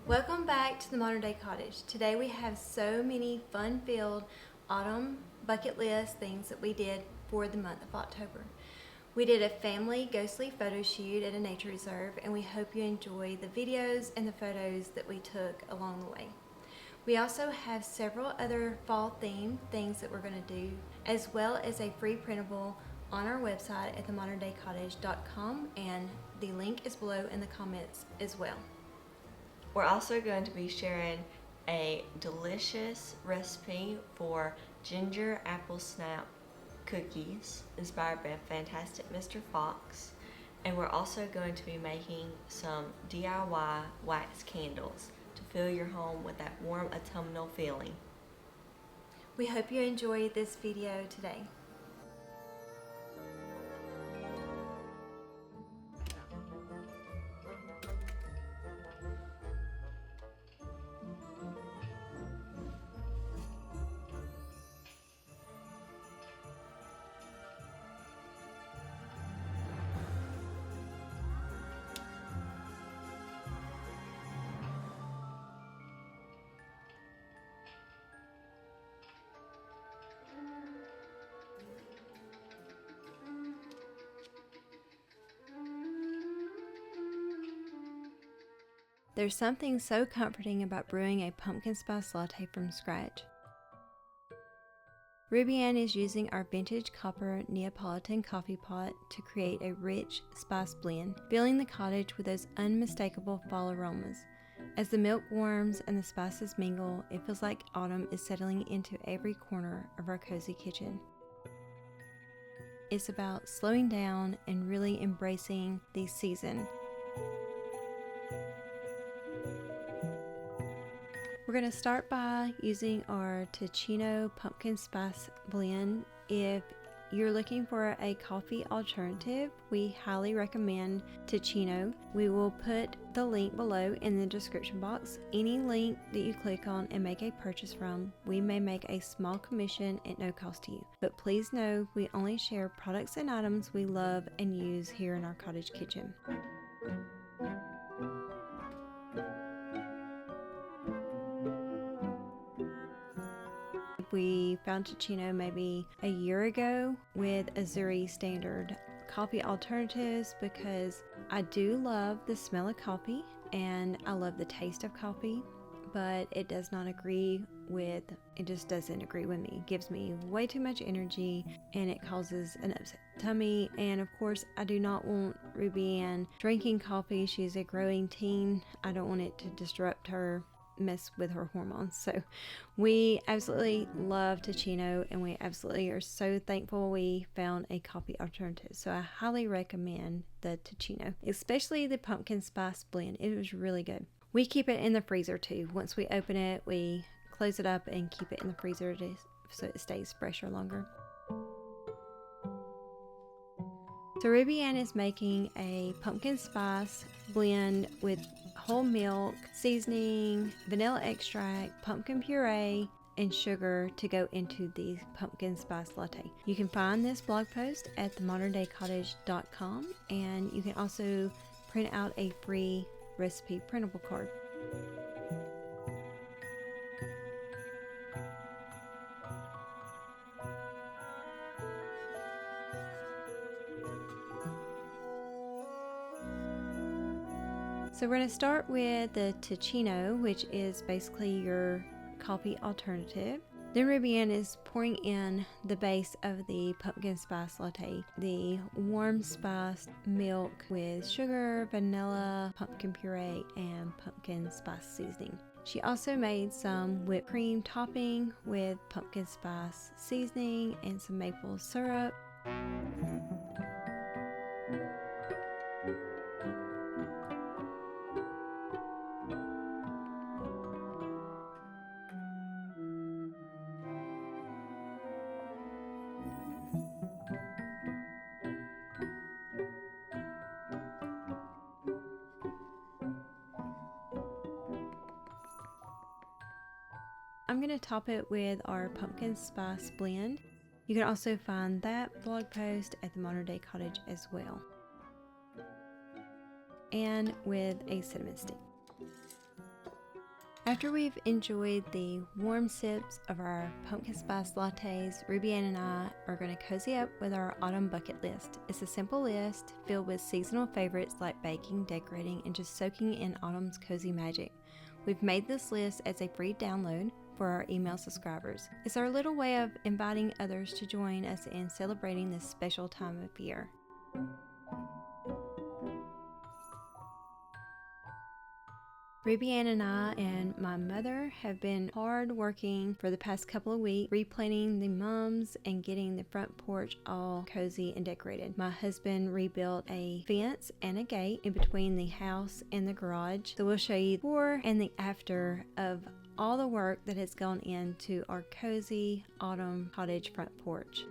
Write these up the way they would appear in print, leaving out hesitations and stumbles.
Welcome back to the Modern Day Cottage. Today we have so many fun-filled autumn bucket list things that we did for the month of October. We did a family ghostly photo shoot at a nature reserve, and we hope you enjoy the videos and the photos that we took along the way. We also have several other fall themed things that we're going to do, as well as a free printable on our website at themoderndaycottage.com, and the link is below in the comments as well. We're also going to be sharing a delicious recipe for ginger apple snap cookies inspired by fantastic Mr. Fox, and we're also going to be making some DIY wax candles to fill your home with that warm autumnal feeling. We hope you enjoy this video today. There's something so comforting about brewing a pumpkin spice latte from scratch. Ruby Ann is using our vintage copper Neapolitan coffee pot to create a rich spice blend, filling the cottage with those unmistakable fall aromas. As the milk warms and the spices mingle, it feels like autumn is settling into every corner of our cozy kitchen. It's about slowing down and really embracing the season. We're going to start by using our Teeccino pumpkin spice blend. If you're looking for a coffee alternative, we highly recommend Teeccino. We will put the link below in the description box. Any link that you click on and make a purchase from, we may make a small commission at no cost to you. But please know we only share products and items we love and use here in our cottage kitchen. We found Teeccino maybe a year ago with Azuri standard coffee alternatives because I do love the smell of coffee and I love the taste of coffee, but it just doesn't agree with me. It gives me way too much energy and it causes an upset tummy, and of course I do not want Ruby Ann drinking coffee. She's a growing teen. I don't want it to disrupt her, mess with her hormones. So we absolutely love Teeccino, and we absolutely are so thankful we found a coffee alternative. So I highly recommend the Teeccino, especially the pumpkin spice blend. It was really good. We keep it in the freezer too. Once we open it, we close it up and keep it in the freezer so it stays fresher longer. So Ruby Ann is making a pumpkin spice blend with whole milk, seasoning, vanilla extract, pumpkin puree, and sugar to go into the pumpkin spice latte. You can find this blog post at themoderndaycottage.com, and you can also print out a free recipe printable card. So we're going to start with the Teeccino, which is basically your coffee alternative. Then Ruby Ann is pouring in the base of the pumpkin spice latte, the warm spiced milk with sugar, vanilla, pumpkin puree, and pumpkin spice seasoning. She also made some whipped cream topping with pumpkin spice seasoning and some maple syrup. I'm going to top it with our pumpkin spice blend. You can also find that blog post at the Modern Day Cottage as well. And with a cinnamon stick. After we've enjoyed the warm sips of our pumpkin spice lattes, Ruby Ann and I are going to cozy up with our autumn bucket list. It's a simple list filled with seasonal favorites like baking, decorating, and just soaking in autumn's cozy magic. We've made this list as a free download for our email subscribers. It's our little way of inviting others to join us in celebrating this special time of year. Ruby Ann and I and my mother have been hard working for the past couple of weeks, replanting the mums and getting the front porch all cozy and decorated. My husband rebuilt a fence and a gate in between the house and the garage. So we'll show you the before and the after of all the work that has gone into our cozy autumn cottage front porch.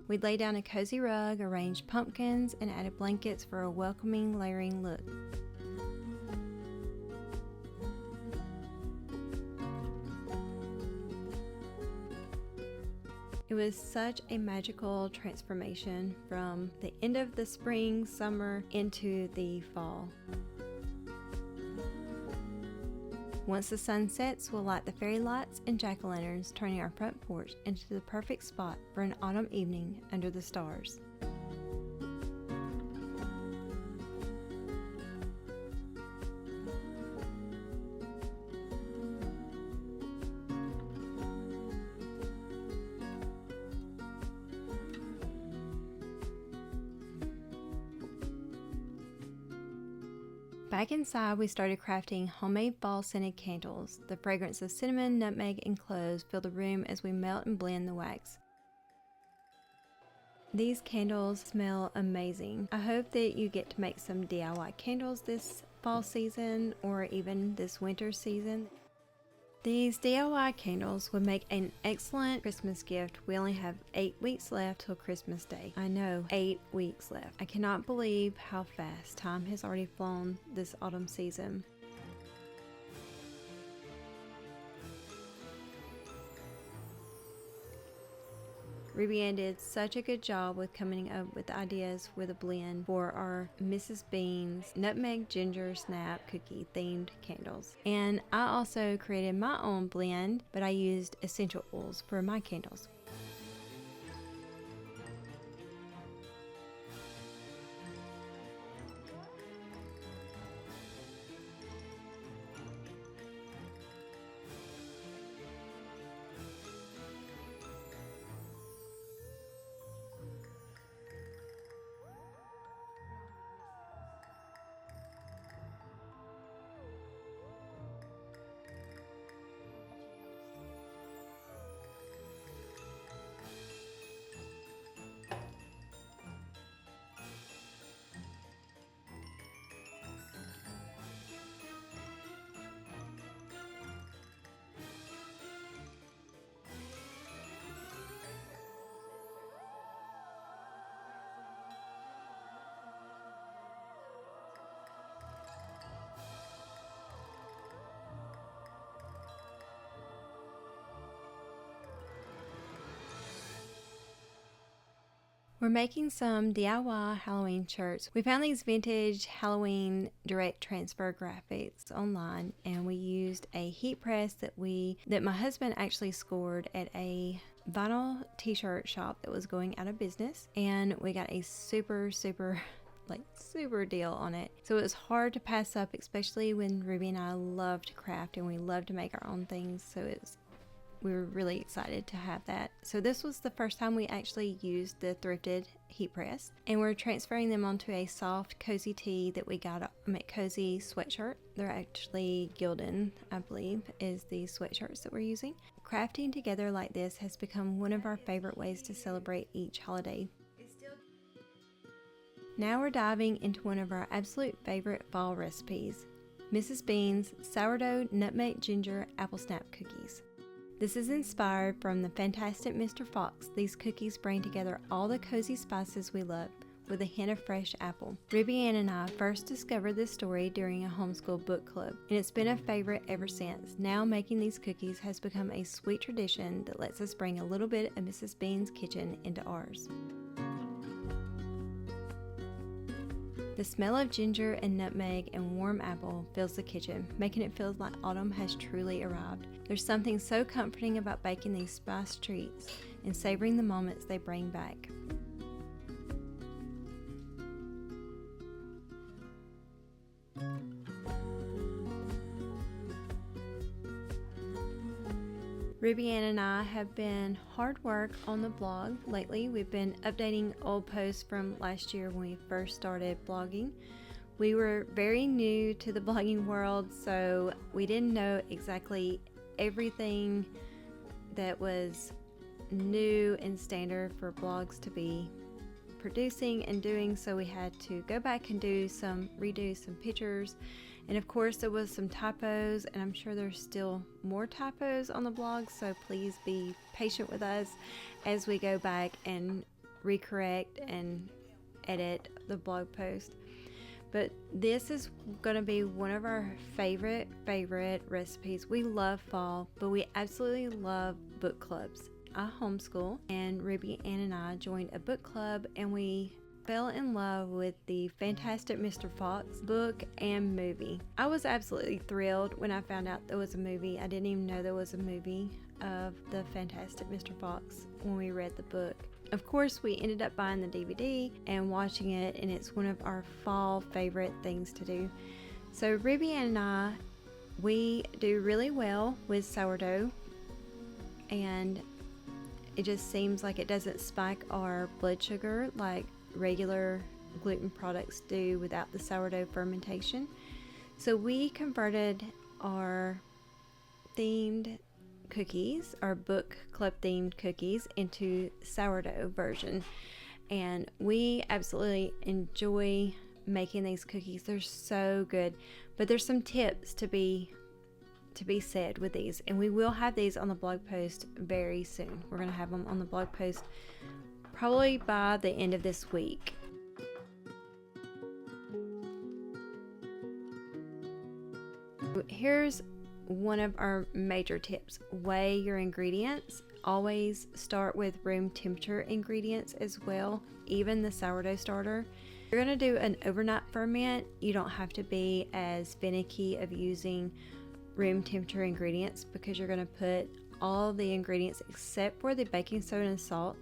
We laid down a cozy rug, arranged pumpkins, and added blankets for a welcoming, layering look. It was such a magical transformation from the end of the spring, summer, into the fall. Once the sun sets, we'll light the fairy lights and jack-o'-lanterns, turning our front porch into the perfect spot for an autumn evening under the stars. Back inside, we started crafting homemade fall-scented candles. The fragrance of cinnamon, nutmeg, and cloves fill the room as we melt and blend the wax. These candles smell amazing. I hope that you get to make some DIY candles this fall season or even this winter season. These DIY candles would make an excellent Christmas gift. We only have 8 weeks left till Christmas Day. I know, 8 weeks left. I cannot believe how fast time has already flown this autumn season. Ruby Ann did such a good job with coming up with ideas with a blend for our Mrs. Bean's Nutmeg Ginger Snap Cookie themed candles. And I also created my own blend, but I used essential oils for my candles. We're making some DIY Halloween shirts. We found these vintage Halloween direct transfer graphics online, and we used a heat press that my husband actually scored at a vinyl t-shirt shop that was going out of business, and we got a super deal on it. So it was hard to pass up, especially when Ruby and I love to craft and we love to make our own things. So we were really excited to have that. So this was the first time we actually used the thrifted heat press, and we're transferring them onto a soft cozy tee that we got at Cozy sweatshirt. They're actually Gildan, I believe, is the sweatshirts that we're using. Crafting together like this has become one of our favorite ways to celebrate each holiday. Now we're diving into one of our absolute favorite fall recipes, Mrs. Bean's Sourdough Nutmeg Ginger Apple Snap Cookies. This is inspired from the fantastic Mr. Fox. These cookies bring together all the cozy spices we love with a hint of fresh apple. Ruby Ann and I first discovered this story during a homeschool book club, and it's been a favorite ever since. Now making these cookies has become a sweet tradition that lets us bring a little bit of Mrs. Bean's kitchen into ours. The smell of ginger and nutmeg and warm apple fills the kitchen, making it feel like autumn has truly arrived. There's something so comforting about baking these spiced treats and savoring the moments they bring back. Ruby Ann and I have been hard work on the blog lately. We've been updating old posts from last year when we first started blogging. We were very new to the blogging world, so we didn't know exactly everything that was new and standard for blogs to be producing and doing, so we had to go back and redo some pictures. And of course there was some typos, and I'm sure there's still more typos on the blog, so please be patient with us as we go back and recorrect and edit the blog post. But this is going to be one of our favorite recipes. We love fall, but we absolutely love book clubs. I homeschool, and Ruby Ann and I joined a book club, and we fell in love with the fantastic Mr. Fox book and movie. I was absolutely thrilled when I found out there was a movie. I didn't even know there was a movie of the fantastic Mr. Fox when we read the book. Of course, we ended up buying the DVD and watching it, and it's one of our fall favorite things to do. So Ruby and I, we do really well with sourdough, and it just seems like it doesn't spike our blood sugar like regular gluten products do without the sourdough fermentation. So we converted our themed cookies, our book club themed cookies, into sourdough version, and we absolutely enjoy making these cookies. They're so good, but there's some tips to be said with these, and we will have these on the blog post very soon. We're going to have them on the blog post probably by the end of this week. Here's one of our major tips. Weigh your ingredients. Always start with room temperature ingredients as well, even the sourdough starter. If you're going to do an overnight ferment, you don't have to be as finicky of using room temperature ingredients, because you're going to put all the ingredients except for the baking soda and salt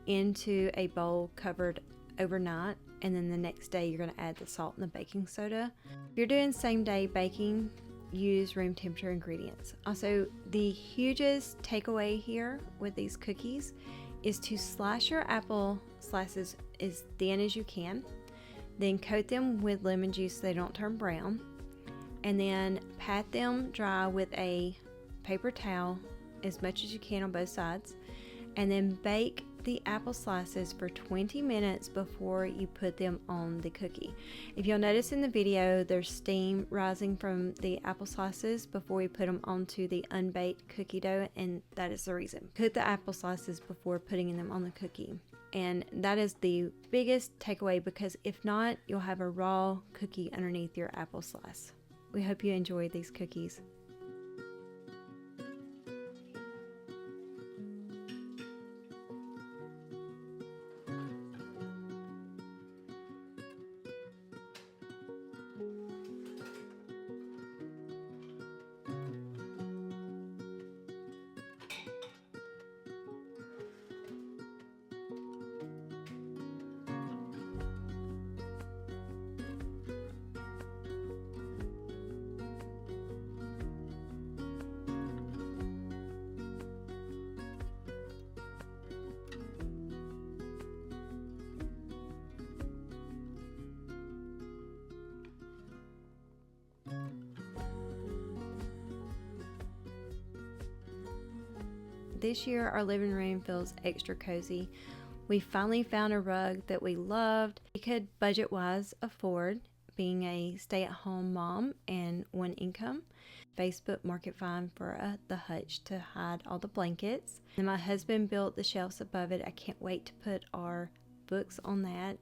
into a bowl covered overnight, and then the next day you're going to add the salt and the baking soda. If you're doing same day baking, use room temperature ingredients. Also, the hugest takeaway here with these cookies is to slice your apple slices as thin as you can, then coat them with lemon juice so they don't turn brown, and then pat them dry with a paper towel as much as you can on both sides, and then bake the apple slices for 20 minutes before you put them on the cookie. If you'll notice in the video, there's steam rising from the apple slices before we put them onto the unbaked cookie dough, and that is the reason. Cook the apple slices before putting them on the cookie. And that is the biggest takeaway, because if not, you'll have a raw cookie underneath your apple slice. We hope you enjoy these cookies. This year our living room feels extra cozy. We finally found a rug that we loved, we could budget-wise afford, being a stay-at-home mom and one income. Facebook market find for the hutch to hide all the blankets. And my husband built the shelves above it. I can't wait to put our books on that.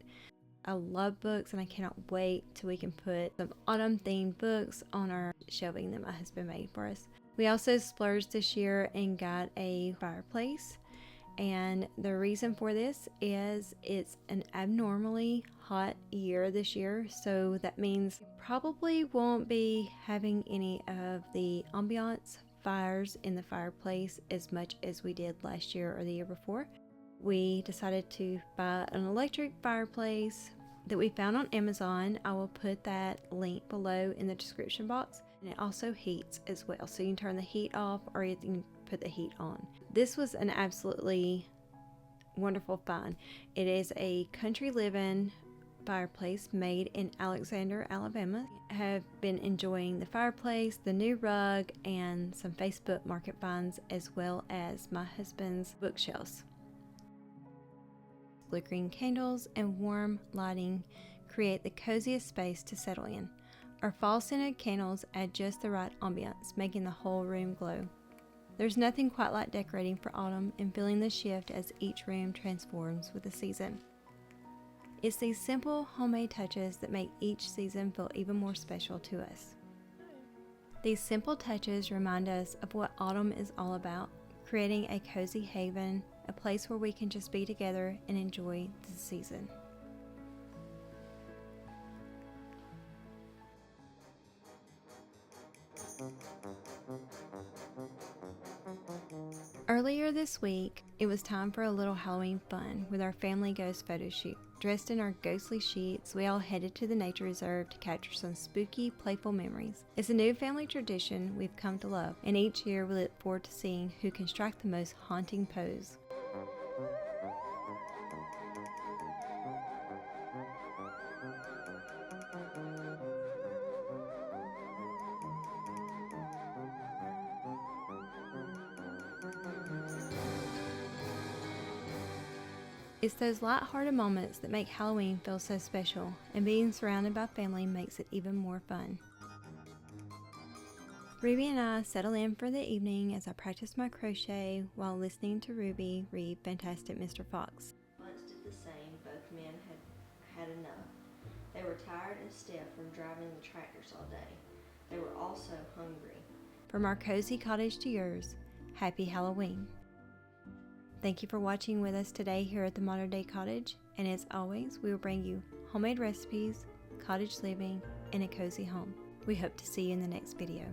I love books and I cannot wait till we can put some autumn themed books on our shelving that my husband made for us. We also splurged this year and got a fireplace. And the reason for this is it's an abnormally hot year this year, so that means probably won't be having any of the ambiance fires in the fireplace as much as we did last year or the year before. We decided to buy an electric fireplace that we found on Amazon. I will put that link below in the description box. And it also heats as well, so you can turn the heat off or you can put the heat on. This was an absolutely wonderful find. It is a country living fireplace made in Alexander, Alabama. I have been enjoying the fireplace, the new rug, and some Facebook market finds, as well as my husband's bookshelves. Flickering candles and warm lighting create the coziest space to settle in. Our fall-scented candles add just the right ambiance, making the whole room glow. There's nothing quite like decorating for autumn and feeling the shift as each room transforms with the season. It's these simple homemade touches that make each season feel even more special to us. These simple touches remind us of what autumn is all about, creating a cozy haven, a place where we can just be together and enjoy the season. Earlier this week, it was time for a little Halloween fun with our Family Ghost Photoshoot. Dressed in our ghostly sheets, we all headed to the nature reserve to capture some spooky, playful memories. It's a new family tradition we've come to love, and each year we look forward to seeing who can strike the most haunting pose. It's those light-hearted moments that make Halloween feel so special, and being surrounded by family makes it even more fun. Ruby and I settle in for the evening as I practice my crochet while listening to Ruby read Fantastic Mr. Fox. Once did the same, both men had enough. They were tired and stiff from driving the tractors all day. They were also hungry. From our cozy cottage to yours, happy Halloween. Thank you for watching with us today here at the Modern Day Cottage, and as always, we will bring you homemade recipes, cottage living, and a cozy home. We hope to see you in the next video.